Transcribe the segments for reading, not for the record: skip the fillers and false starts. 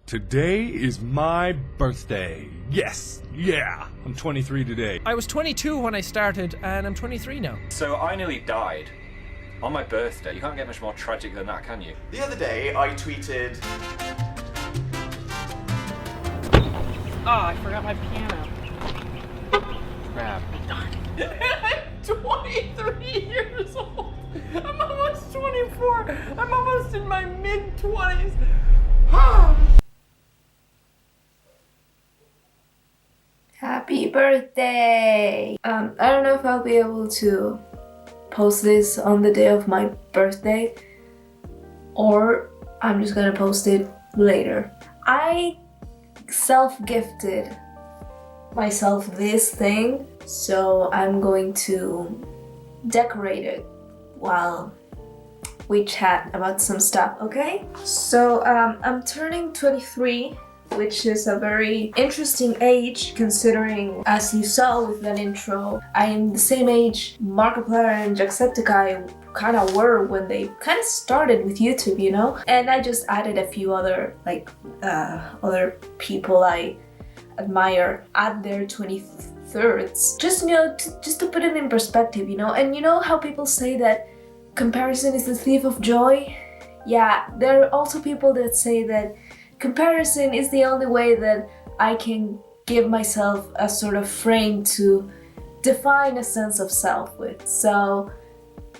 Today is my birthday. Yes, yeah, I'm 23 today. I was 22 when I started, and I'm 23 now. So I nearly died on my birthday. You can't get much more tragic than that, can you? The other day, I tweeted... Oh, I forgot my piano. Crap. 23 years old. I'm almost 24. I'm almost in my mid-20s. Happy birthday! I don't know if I'll be able to post this on the day of my birthday, or I'm just gonna post it later. I self-gifted myself this thing, so I'm going to decorate it while we chat about some stuff, okay? So I'm turning 23, which is a very interesting age considering, as you saw with that intro, I am the same age Markiplier and Jacksepticeye kind of were when they kind of started with YouTube, you know? And I just added a few other, other people I admire at their 23rds. Just, you know, just to put it in perspective, you know? And you know how people say that comparison is the thief of joy? Yeah, there are also people that say that comparison is the only way that I can give myself a sort of frame to define a sense of self with. So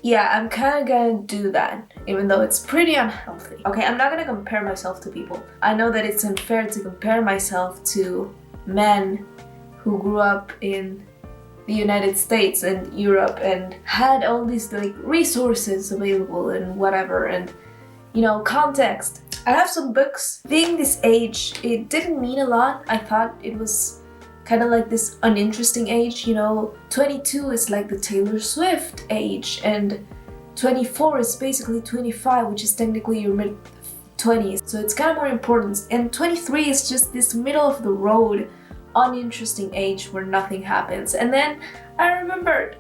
yeah, I'm kind of gonna do that, even though it's pretty unhealthy. Okay, I'm not gonna compare myself to people. I know that it's unfair to compare myself to men who grew up in the United States and Europe and had all these like resources available and whatever, and you know, context. I have some books. Being this age, it didn't mean a lot. I thought it was kind of like this uninteresting age, you know. 22 is like the Taylor Swift age, and 24 is basically 25, which is technically your mid-20s. So it's kind of more important. And 23 is just this middle of the road, uninteresting age where nothing happens. And then I remembered,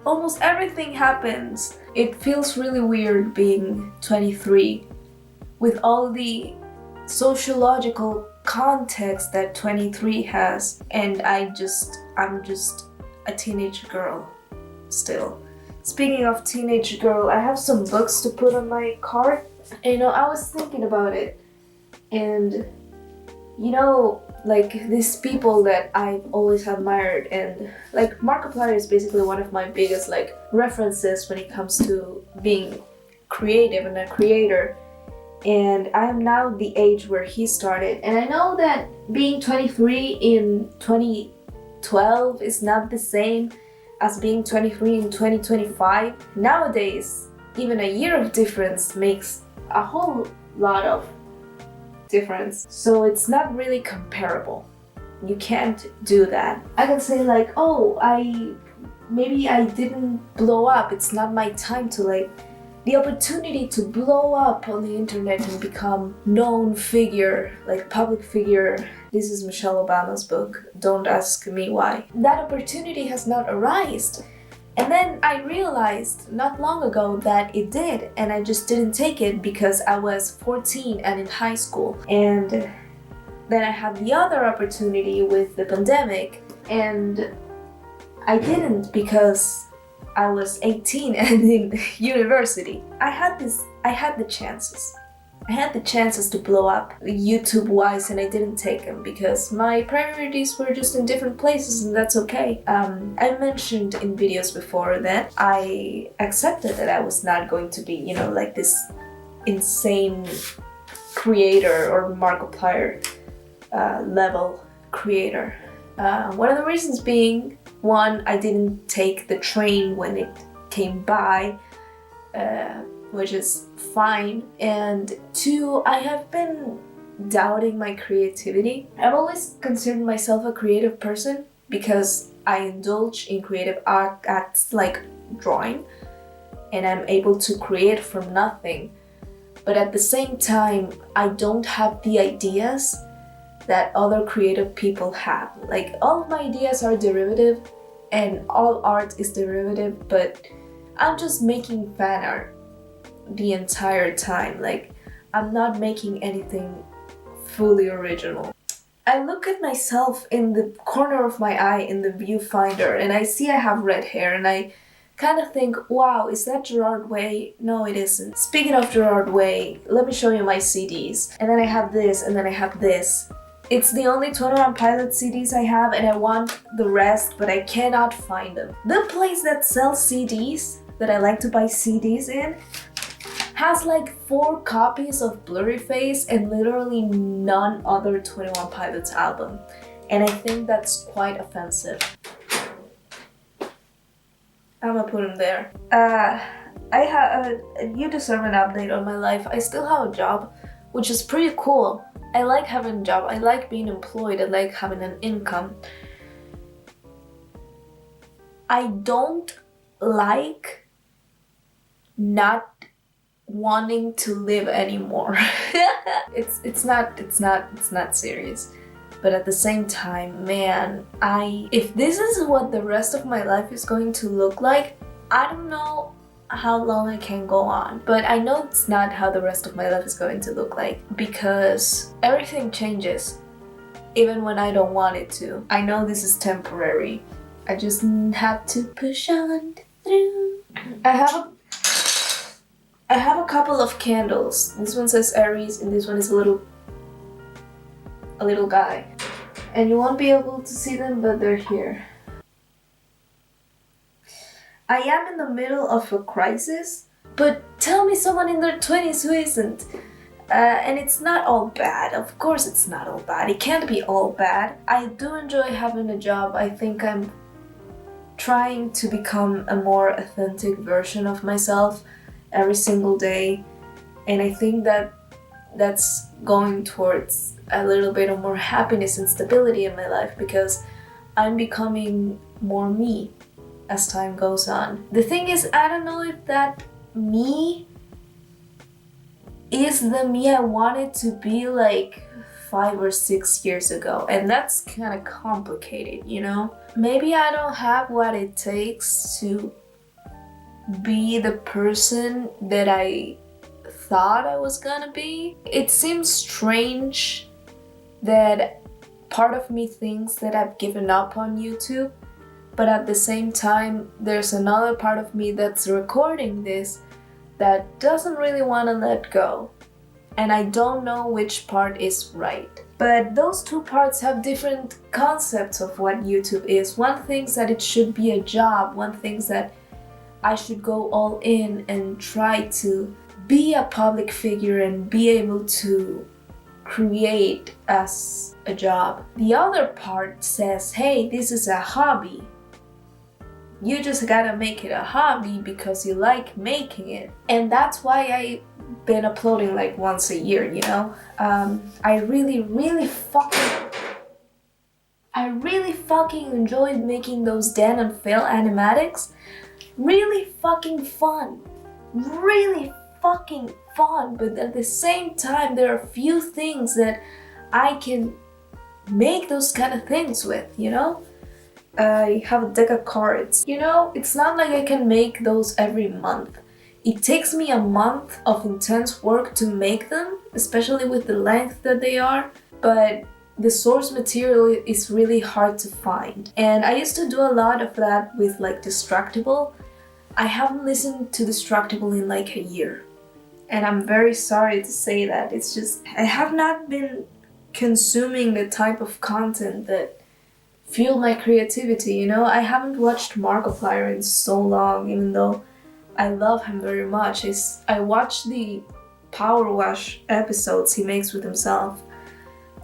almost everything happens. It feels really weird being 23 with all the sociological context that 23 has, and I'm just a teenage girl still. Speaking of teenage girl, I have some books to put on my card. And, you know, I was thinking about it, and you know, like these people that I've always admired, and like Markiplier is basically one of my biggest like references when it comes to being creative and a creator. And I am now the age where he started, and I know that being 23 in 2012 is not the same as being 23 in 2025. Nowadays, even a year of difference makes a whole lot of difference, so it's not really comparable. You can't do that. I can say like, oh, maybe I didn't blow up, it's not my time to like. The opportunity to blow up on the internet and become known figure, like public figure. This is Michelle Obama's book, Don't Ask Me Why. That opportunity has not arisen. And then I realized not long ago that it did, and I just didn't take it because I was 14 and in high school. And then I had the other opportunity with the pandemic, and I didn't because I was 18 and in university. I had the chances. I had the chances to blow up YouTube-wise, and I didn't take them because my priorities were just in different places, and that's okay. I mentioned in videos before that I accepted that I was not going to be, you know, like this insane creator or Markiplier level creator. One of the reasons being, one, I didn't take the train when it came by, which is fine, and two, I have been doubting my creativity. I've always considered myself a creative person because I indulge in creative acts like drawing, and I'm able to create from nothing. But at the same time, I don't have the ideas that other creative people have. Like, all of my ideas are derivative, and all art is derivative, but I'm just making fan art the entire time. Like, I'm not making anything fully original. I look at myself in the corner of my eye in the viewfinder and I see I have red hair and I kind of think, wow, is that Gerard Way? No, it isn't. Speaking of Gerard Way, let me show you my CDs. And then I have this and then I have this. It's the only 21 Pilot CDs I have and I want the rest, but I cannot find them. The place that sells CDs, that I like to buy CDs in, has like 4 copies of Blurry Face and literally none other 21 Pilots album. And I think that's quite offensive. I'm gonna put him there. You deserve an update on my life. I still have a job, which is pretty cool. I like having a job. I like being employed. I like having an income. I don't like not wanting to live anymore. it's not serious. But at the same time, man, if this is what the rest of my life is going to look like, I don't know how long I can go on. But I know it's not how the rest of my life is going to look like, because everything changes, even when I don't want it to. I know this is temporary. I just have to push on through. I have a couple of candles. This one says Aries and this one is a little guy. And you won't be able to see them, but they're here. I am in the middle of a crisis, but tell me someone in their 20s who isn't. And it's not all bad. Of course it's not all bad. It can't be all bad. I do enjoy having a job. I think I'm trying to become a more authentic version of myself every single day. And I think that that's going towards a little bit of more happiness and stability in my life, because I'm becoming more me as time goes on. The thing is, I don't know if that me is the me I wanted to be like 5 or 6 years ago, and that's kind of complicated, you know? Maybe I don't have what it takes to be the person that I thought I was gonna be. It seems strange that part of me thinks that I've given up on YouTube, but at the same time there's another part of me that's recording this that doesn't really want to let go, and I don't know which part is right. But those two parts have different concepts of what YouTube is. One thinks that it should be a job, one thinks that I should go all in and try to be a public figure and be able to create as a job. The other part says, hey, this is a hobby. You just gotta make it a hobby because you like making it. And that's why I've been uploading like once a year, you know? I really fucking enjoyed making those Dan and Phil animatics. Really fucking fun. Really fucking fun, but at the same time there are few things that I can make those kind of things with, you know? I have a deck of cards. You know, it's not like I can make those every month. It takes me a month of intense work to make them, especially with the length that they are, but the source material is really hard to find. And I used to do a lot of that with like Destructible. I haven't listened to Destructible in like a year. And I'm very sorry to say that. It's just, I have not been consuming the type of content that fueled my creativity, you know? I haven't watched Markiplier in so long, even though I love him very much. I watched the Power Wash episodes he makes with himself.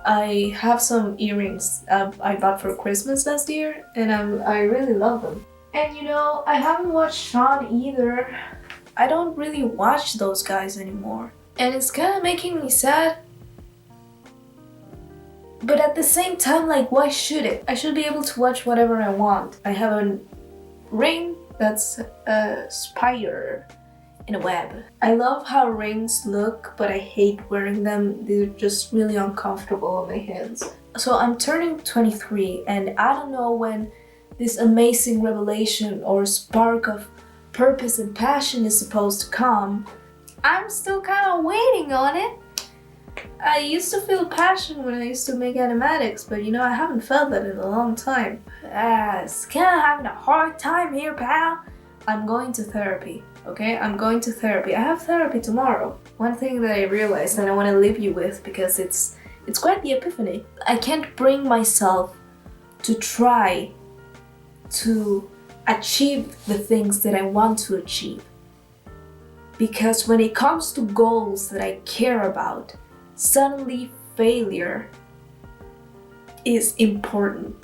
I have some earrings I bought for Christmas last year, and I really love them. And you know, I haven't watched Sean either. I don't really watch those guys anymore. And it's kind of making me sad. But at the same time, like, why should it? I should be able to watch whatever I want. I have a ring that's a spider in a web. I love how rings look, but I hate wearing them. They're just really uncomfortable on my hands. So I'm turning 23, and I don't know when this amazing revelation or spark of purpose and passion is supposed to come. I'm still kind of waiting on it. I used to feel passion when I used to make animatics, but you know, I haven't felt that in a long time. It's kinda having a hard time here, pal. I'm going to therapy, okay? I'm going to therapy. I have therapy tomorrow. One thing that I realized and I want to leave you with, because it's quite the epiphany. I can't bring myself to try to achieve the things that I want to achieve. Because when it comes to goals that I care about, suddenly failure is important.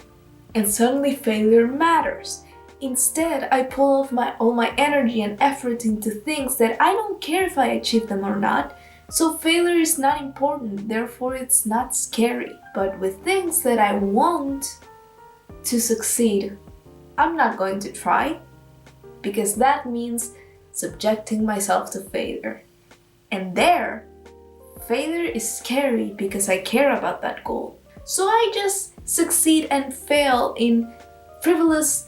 And suddenly failure matters. Instead, I pull off all my energy and effort into things that I don't care if I achieve them or not. So failure is not important, therefore it's not scary. But with things that I want to succeed, I'm not going to try, because that means subjecting myself to failure. And there, failure is scary because I care about that goal. So I just succeed and fail in frivolous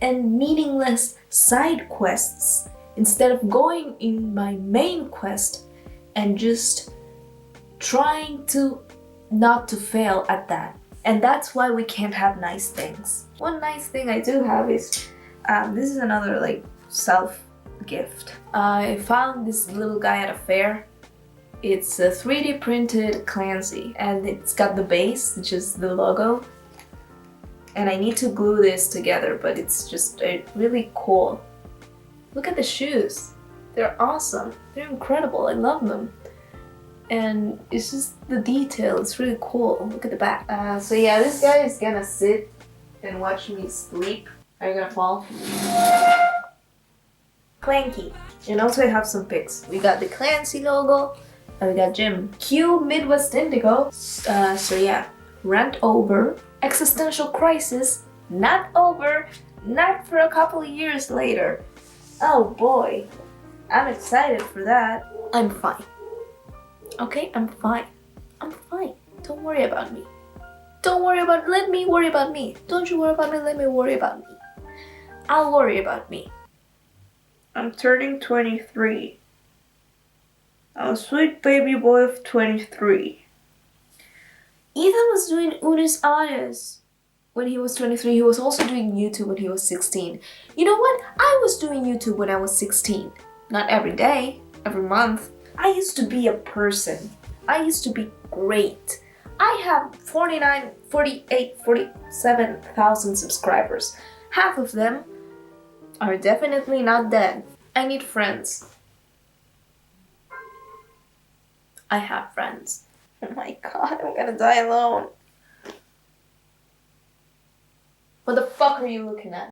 and meaningless side quests instead of going in my main quest and just trying to not to fail at that. And that's why we can't have nice things. One nice thing I do have is this is another like self gift. I found this little guy at a fair. It's a 3D printed Clancy and it's got the base, which is the logo. And I need to glue this together, but it's just really cool. Look at the shoes. They're awesome. They're incredible. I love them. And it's just the detail. It's really cool. Look at the back. So yeah, this guy is gonna sit and watch me sleep. Are you gonna fall? Clanky. And also I have some pics. We got the Clancy logo. And we got Jim. Q Midwest Indigo. So yeah. Rant over. Existential crisis. Not over. Not for a couple of years later. Oh boy. I'm excited for that. I'm fine. Okay, I'm fine. I'm fine. Don't worry about me. Don't worry about, let me worry about me. Don't you worry about me, let me worry about me. I'll worry about me. I'm turning 23. I'm a sweet baby boy of 23. Ethan was doing Unis Honors when he was 23. He was also doing YouTube when he was 16. You know what? I was doing YouTube when I was 16. Not every day, every month. I used to be a person. I used to be great. I have 47,000 subscribers. Half of them are definitely not dead. I need friends. I have friends. Oh my god, I'm gonna die alone. What the fuck are you looking at?